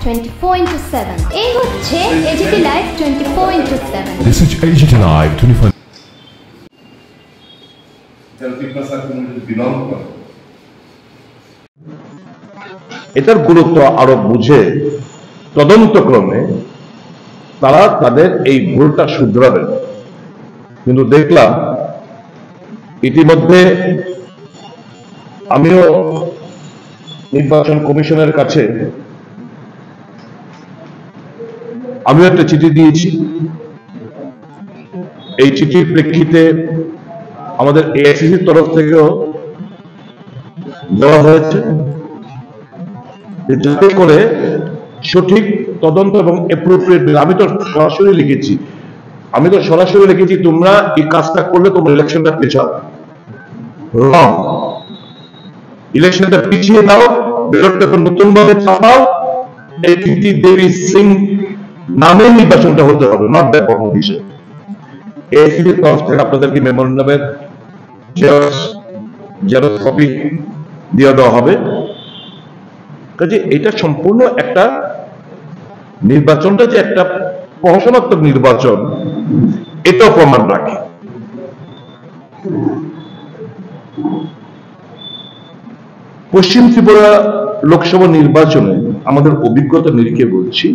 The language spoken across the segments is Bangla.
24/7 এই হচ্ছে AGT live 24/7 This is AGT Live 24 এটার গুরুত্ব আরো বুঝে তদন্তক্রমে তারা তাদের এই ভুলটা শুধরাবেন। কিন্তু দেখলাম ইতিমধ্যে আমিও নির্বাচন কমিশনের কাছে আমিও একটা চিঠি দিয়েছি। এই চিঠির প্রেক্ষিতে আমাদের এআইসিসির তরফ থেকেও দেওয়া হয়েছে, যাতে করে সঠিক তদন্ত এবং অ্যাপ্রোপ্রিয়েট। আমি তো সরাসরি লিখেছি তোমরা এই কাজটা করলে তোমার ইলেকশনটা পেছাও, রং, ইলেকশনটা পিছিয়ে দাও, ব্যালটটা নতুন ভাবে ছাপাও। এই প্রীতি দেবী সিং নামে নির্বাচনটা হতে হবে, নট দ্যাট কোনো বিষয়। এআইসিসির তরফ থেকে আপনাদেরকে মেমোরেন্ডামের জেরক্স কপি দিয়ে দেওয়া হবে। কাজে এটা সম্পূর্ণ একটা নির্বাচনটা যে একটা প্রহসনাত্মক নির্বাচন এটাও প্রমাণ রাখে। পশ্চিম ত্রিপুরা লোকসভা নির্বাচনে আমাদের অভিজ্ঞতা নিরিখে বলছি,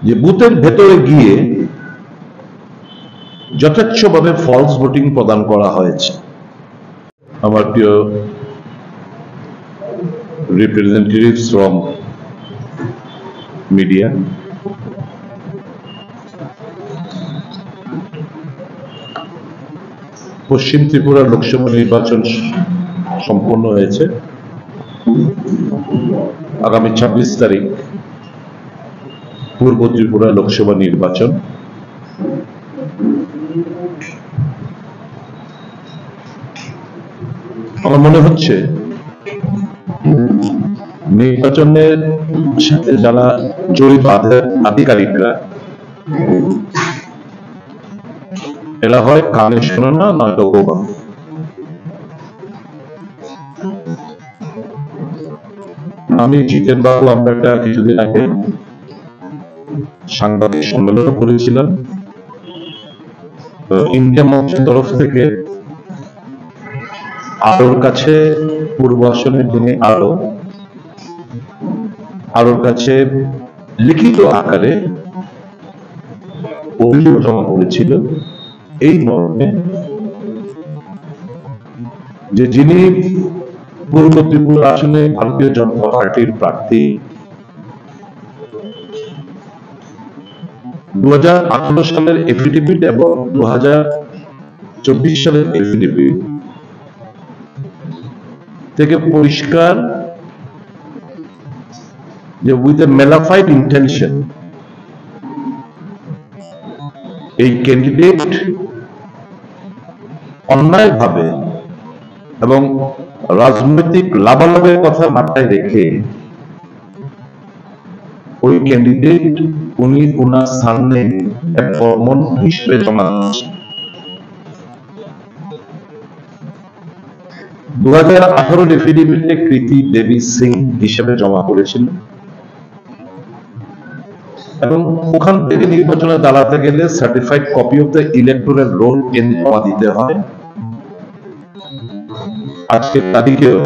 যে বুথের ভেতরে গিয়ে যথেচ্ছভাবে ফলস ভোটিং প্রদান করা হয়েছে। আমার প্রিয় representatives from media, পশ্চিম ত্রিপুরা লোকসভা নির্বাচন সম্পন্ন হয়েছে। আগামী 26 তারিখ পূর্ব ত্রিপুরা লোকসভা নির্বাচন। আমার মনে হচ্ছে নির্বাচনের সাথে যারা জড়িত আধিকারিকরা, এরা হয় কানে শোনে না, নয়তো বোবা। আমি জিতেন বাবু, আমরা একটা কিছুদিন আগে সাংবাদিক সম্মেলন করেছিলাম। ইন্ডিয়া মঞ্চের তরফ থেকে আলোর কাছে পূর্ব আসনের যিনি আলোর কাছে লিখিত আকারে অভিযোগ জমা করেছিল এই মর্মে যে যিনি পূর্ব ত্রিপুরা আসনে ভারতীয় জনতা পার্টির প্রার্থী, 2018 সালের এফিডেভিট এবং 2024 সালের এফিডেভিট থেকে পরিষ্কার যে উইথ এ মেলাফাইড ইন্টেনশন এই ক্যান্ডিডেট অন্যায়ভাবে এবং রাজনৈতিক লাভালাভের কথা মাথায় রেখে ওই ক্যান্ডিডেট উনার সামনে এক ফরমান হিসেবে জমা দিয়েছে। 2018 এফিডেভিটে প্রীতি দেবী সিং হিসেবে জমা করেছিল এবং ওখান থেকে নির্বাচনে দাঁড়াতে গেলে certified copy of the electoral role জমা দিতে হয়। আজকের তারিখেও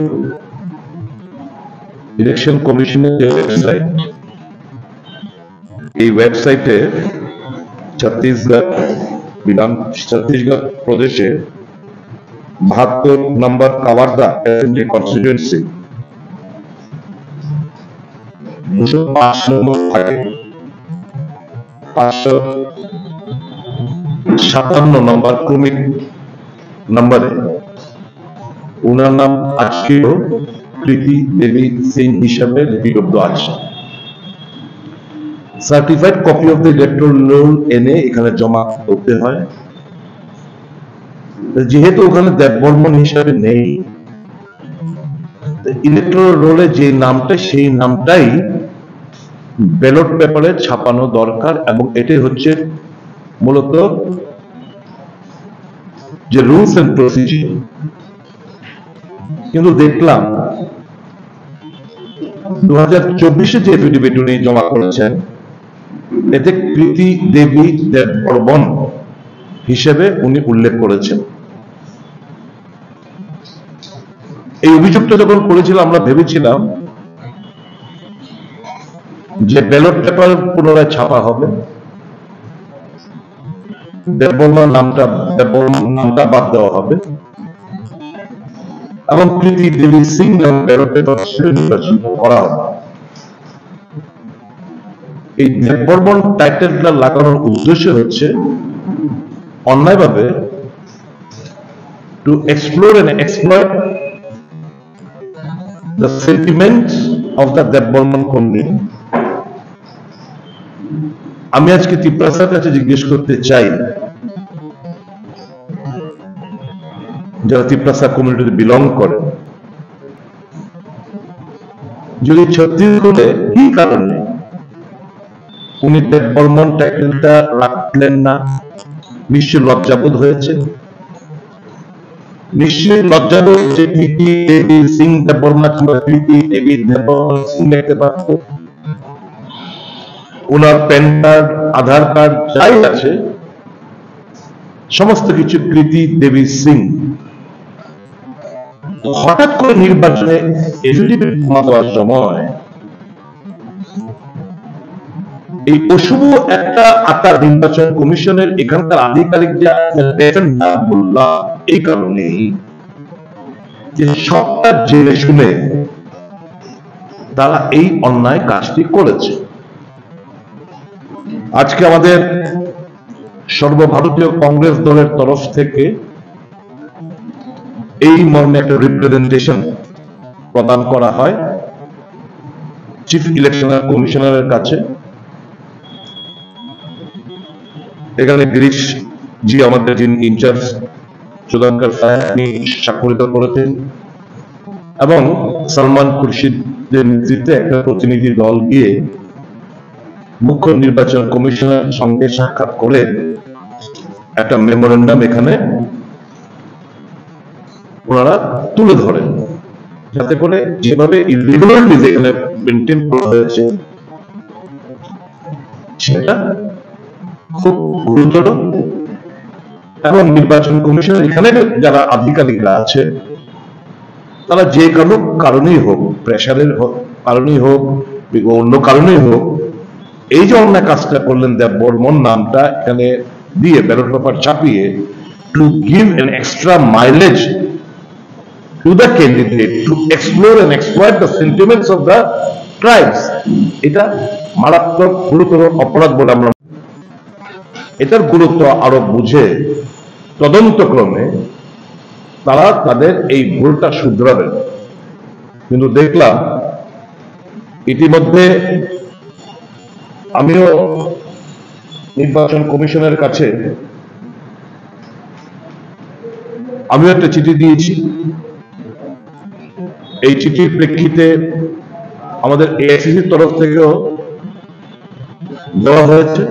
ইলেকশন কমিশনের যে ওয়েবসাইট, এই ওয়েবসাইটে ছত্তিশগড় প্রদেশে 72 নম্বর কাওয়ারদা অ্যাসেম্বলি কনস্টিটিউয়েন্সি 205 নম্বর থাকে, 557 নম্বর ক্রমিক নম্বরে উনার নাম আজকেও প্রীতি দেবী সিং হিসাবে লিপিবদ্ধ আছে। Certified copy of the electoral role এনে এখানে জমা করতে হয়। যেহেতু ওখানে দেববর্মন হিসাবে নেই, ইলেকটোরাল রোলে যে নামটা সেই নামটাই ব্যালট পেপারে ছাপানো দরকার এবং এটাই হচ্ছে মূলত যে রুলস এন্ড প্রসিডিউর। কিন্তু দেখলাম 2024-এ যে এফিডেভিট উনি জমা করেছেন এতে কৃতি দেবী দেববর্মন হিসেবে উনি উল্লেখ করেছেন। এই অভিযোগটা যখন করেছিল আমরা ভেবেছিলাম যে ব্যালট পেপার পুনরায় ছাপা হবে, দেববর্মন নামটা বাদ দেওয়া হবে এবং কৃতি দেবী সিং নাম ব্যালট পেপার নির্বাচন করা হবে। এই দেববর্মন টাইটেলটা লাগানোর উদ্দেশ্য হচ্ছে অন্যায়ভাবে to explore and exploit the sentiments of the Debbarman community। আমি আজকে তিপ্রাসার কাছে জিজ্ঞেস করতে চাই যারা তিপ্রাসা কমিউনিটিতে বিলং করে, যদি ছত্তিশগড়ে কি কারণে উনি দেববর্মন টাইটেলটা রাখলেন না, নিশ্চয় লজ্জাবোধ হয়েছে, নিশ্চয়ই লজ্জাবোধ যে কৃতি দেবী সিং দেববর্মা কিংবা কৃতি দেবী দেববর্মন সিং দেখতে পারত। ওনার প্যান কার্ড, আধার কার্ড যাই আছে সমস্ত কিছু কৃতি দেবী সিং। হঠাৎ করে নির্বাচনে এফিডেভিট জমা দেওয়ার সময় এই অশুভ একটা আকার নির্বাচন কমিশনের এখানকার আধিকারিক যে বললাম এই কারণেই যে সবটা জেনে শুনে তারা এই অন্যায় কাজটি করেছে। আজকে আমাদের সর্বভারতীয় কংগ্রেস দলের তরফ থেকে এই মর্মে একটা রিপ্রেজেন্টেশন প্রদান করা হয় চিফ ইলেকশন কমিশনারের কাছে। এখানে গিরিশ জি আমাদের যিনি ইনচার্জ সুধাকর তিনি স্বাক্ষরিত করেছেন এবং সালমান খুরশিদের নেতৃত্বে একটা প্রতিনিধি দল গিয়ে মুখ্য নির্বাচন কমিশনার সঙ্গে সাক্ষাৎ করে একটা মেমোরেন্ডাম এখানে ওনারা তুলে ধরেন, যাতে করে যেভাবে ইরেগুলারলি এখানে মেনটেন করা হয়েছে সেটা খুব গুরুতর এবং নির্বাচন কমিশনের এখানে যারা আধিকারিকরা আছে তারা যে কোনো কারণেই হোক, প্রেশারের কারণেই হোক, অন্য কারণেই হোক, এই যে অন্যায় কাজটা করলেন দেববর্মন নামটা এখানে দিয়ে ব্যালট পেপার ছাপিয়ে to give an extra mileage to the candidate to explore and exploit the sentiments of the tribes, এটা মারাত্মক গুরুতর অপরাধ বলে আমরা এটার গুরুত্ব আরো বুঝে তদন্তক্রমে তারা তাদের এই ভুলটা শুধরাবেন। কিন্তু দেখলাম ইতিমধ্যে আমিও নির্বাচন কমিশনের কাছে আমিও একটা চিঠি দিয়েছি। এই চিঠির প্রেক্ষিতে আমাদের এআইসিসির তরফ থেকেও দেওয়া হয়েছে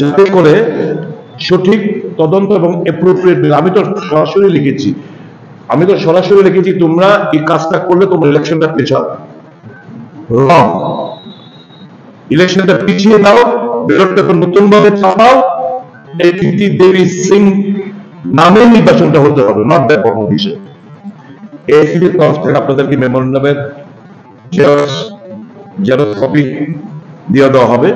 যাতে করে সঠিক তদন্ত এবং অ্যাপ্রোপ্রিয়েট। আমি তো সরাসরি লিখেছি তোমরা এই কাজটা করলে তোমরা ইলেকশনটা পেছাও, রং, ইলেকশনটা পিছিয়ে দাও, ব্যালটটা নতুন ভাবে ছাপাও, এই কৃতি দেবী সিং নামে নির্বাচনটা হতে হবে, নট দেববর্মন হিসেবে। এআইসিসির তরফ থেকে আপনাদেরকে মেমোরেন্ডামের জেরক্স কপি দিয়ে দেওয়া হবে।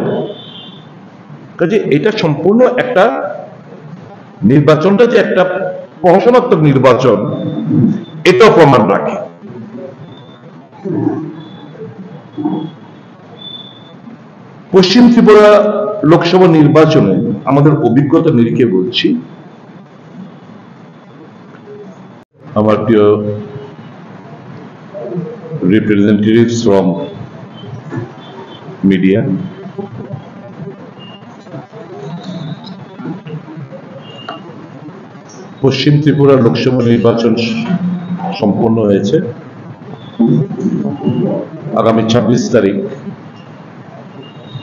কাজে এটা সম্পূর্ণ একটা নির্বাচনটা যে একটা প্রহসনাত্মক নির্বাচন এটাও প্রমাণ রাখে। পশ্চিম ত্রিপুরা লোকসভা নির্বাচনে আমাদের অভিজ্ঞতা নিরিখে বলছি, আমার প্রিয় representatives from media, পশ্চিম ত্রিপুরা লোকসভা নির্বাচন সম্পন্ন হয়েছে। আগামী 26 তারিখ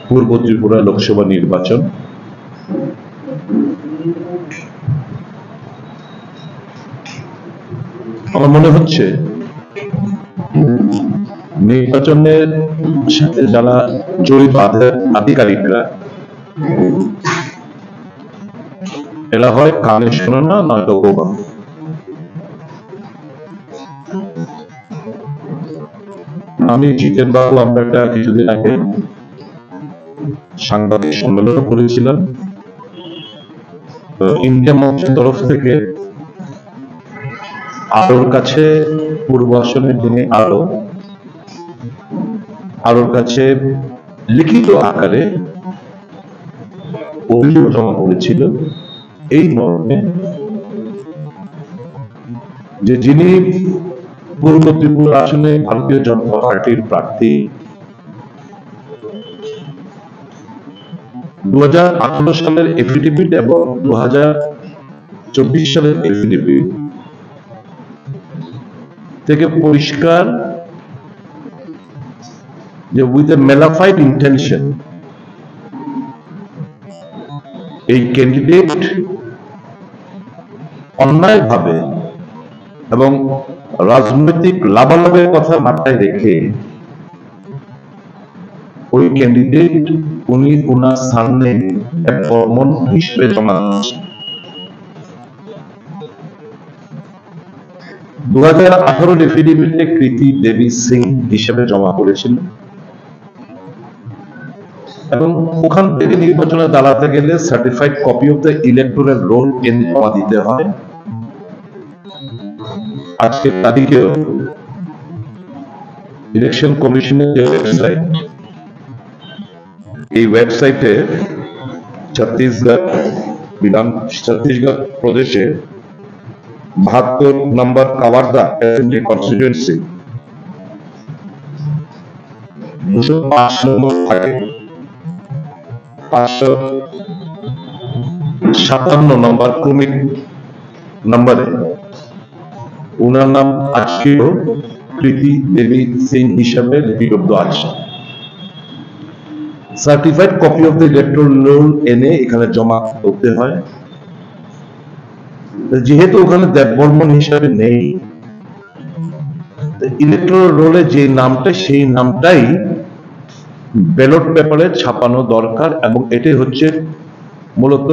পূর্ব ত্রিপুরা লোকসভা নির্বাচন। আমার মনে হচ্ছে নির্বাচনের সাথে যারা জড়িত আধিকারিকরা, এরা হয় কানে শোনে না, নয়তো বোবা। আমি জিতেন বাবু, আমরা একটা কিছুদিন আগে সাংবাদিক সম্মেলন করেছিলাম। ইন্ডিয়া মঞ্চের তরফ থেকে আলোর কাছে, পূর্ব আসনের যিনি আলোর কাছে লিখিত আকারে অভিযোগ জমা করেছিল এই মর্মে যে যিনি পূর্ব ত্রিপুরা আসনে ভারতীয় জনতা পার্টির প্রার্থী, 2018 সালের এফিডেভিট এবং 2024 সালের এফিডেভিট থেকে পরিষ্কার যে উইথ এ মেলাফাইড ইন্টেনশন এই ক্যান্ডিডেট অন্যায়ভাবে এবং রাজনৈতিক লাভালাভের কথা মাথায় রেখে ওই ক্যান্ডিডেট উনার সামনে এক কমন হিসেবে জমা দিয়েছে। 2018 এফিডেভিটে কৃতি দেবী সিং হিসেবে জমা করেছিল এবং ওখান থেকে নির্বাচনে দাঁড়াতে গেলে certified copy of the electoral role এনে জমা দিতে হয়। আজকের তারিখেও ইলেকশন কমিশনের যে ওয়েবসাইট, এই ওয়েবসাইটে ছত্তিশগড় প্রদেশে 72 নম্বর কাওয়ারদা অ্যাসেম্বলি কনস্টিটিউয়েন্সি 205 নম্বর থাকে 557 নম্বর ক্রমিক নম্বরে উনার নাম আজকেও কৃতি দেবী সিং হিসাবে লিপিবদ্ধ আছে। Certified copy of the electoral role এনে এখানে জমা করতে হয়। যেহেতু ওখানে দেববর্মন হিসাবে নেই, ইলেকটোরাল রোলে যে নামটা, সেই নামটাই ব্যালট পেপারে ছাপানো দরকার এবং এটাই হচ্ছে মূলত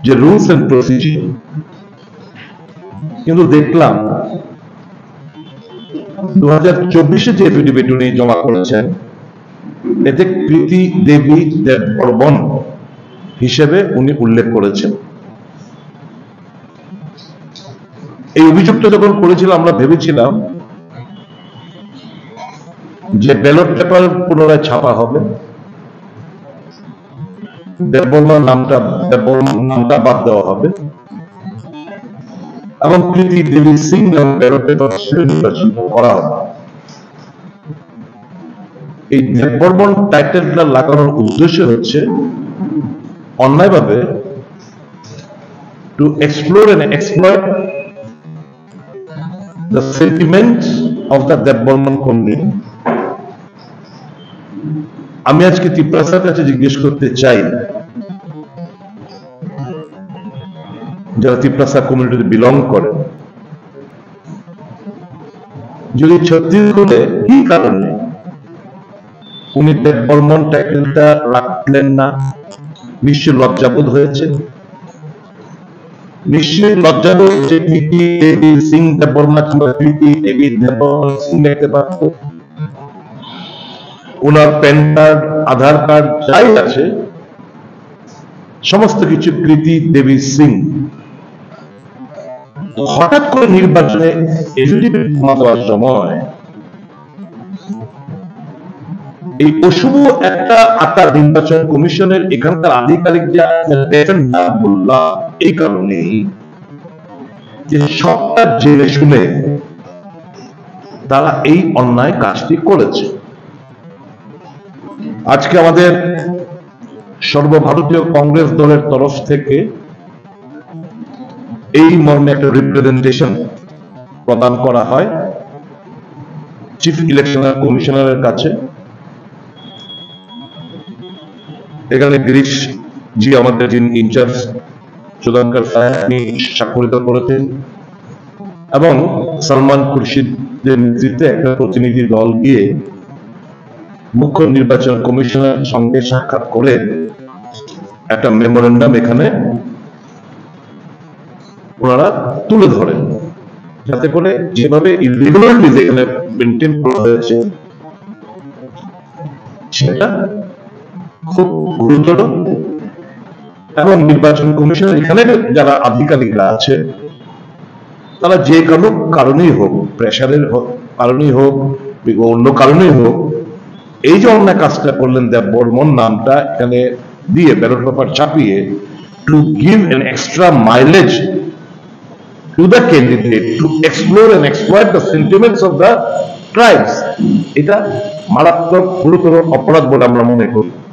যে রুলস এন্ড প্রসিজার। কিন্তু দেখলাম 2024 যে এফিডেভিট উনি জমা করেছেন, এতে কৃতি দেবী দেববর্মন হিসেবে উনি উল্লেখ করেছেন। এই অভিযোগটা যখন করেছিল আমরা ভেবেছিলাম যে ব্যালট পেপার পুনরায় ছাপা হবে, দেববর্মন নামটা বাদ দেওয়া হবে এবং কৃতি দেবী সিং নাম ব্যালট পেপার নির্বাচন করা হবে। এই দেববর্মন টাইটেলটা লাগানোর উদ্দেশ্য হচ্ছে অন্যায়ভাবে to explore and exploit the sentiments of the Debbarman community. আমি আজকে ত্রিপ্রাসার কাছে জিজ্ঞেস করতে চাই, যারা ত্রিপ্রাসা কমিউনিটিতে বিলং করে, যদি ছত্তিশগড়ে কি কারণে উনি দেববর্মন টাইটেলটা রাখলেন না? নিশ্চয় লজ্জাবোধ হয়েছে, নিশ্চয়ই লজ্জাবোধ যে কৃতি দেবী সিং দেববর্মা কিংবা কৃতি দেবী দেববর্মন সিং দেখতে পারত। ওনার প্যান কার্ড, আধার কার্ড যাই আছে সমস্ত কিছু কৃতি দেবী সিং। হঠাৎ করে নির্বাচনে এফিডেভিট জমা দেওয়ার সময় এই অশুভ একটা আকার নির্বাচন কমিশনের এখানকার আধিকারিক যে বললাম, এই কারণেই যে সবটা জেনে শুনে তারা এই অন্যায় কাজটি করেছে। আজকে আমাদের সর্বভারতীয় কংগ্রেস দলের তরফ থেকে এই মর্মে একটা রিপ্রেজেন্টেশন প্রদান করা হয় চিফ ইলেকশন কমিশনারের কাছে। এখানে গিরিশ জি আমাদের যিনি ইনচার্জ সুধাঙ্কর সাহেব স্বাক্ষরিত করেছেন, এবং সালমান খুরশিদের নেতৃত্বে একটা প্রতিনিধি দল গিয়ে মুখ্য নির্বাচন কমিশনের সঙ্গে সাক্ষাৎ করে একটা মেমোরেন্ডাম এখানে ওনারা তুলে ধরেন, যাতে করে যেভাবে ইরেগুলারিটি যেখানে মেনটেন করা হয়েছে সেটা খুব গুরুতর, এবং নির্বাচন কমিশনের এখানে যারা আধিকারিকরা আছে তারা যে কোনো কারণেই হোক, প্রেশারের কারণেই হোক, অন্য কারণেই হোক, এই যে অন্য কাজটা করলেন, দেব বর্মন নামটা এখানে দিয়ে ব্যালট পেপার চাপিয়ে to give an extra mileage to the candidate to explore and exploit the sentiments of the tribes, এটা মারাত্মক গুরুতর অপরাধ বলে আমরা মনে করি।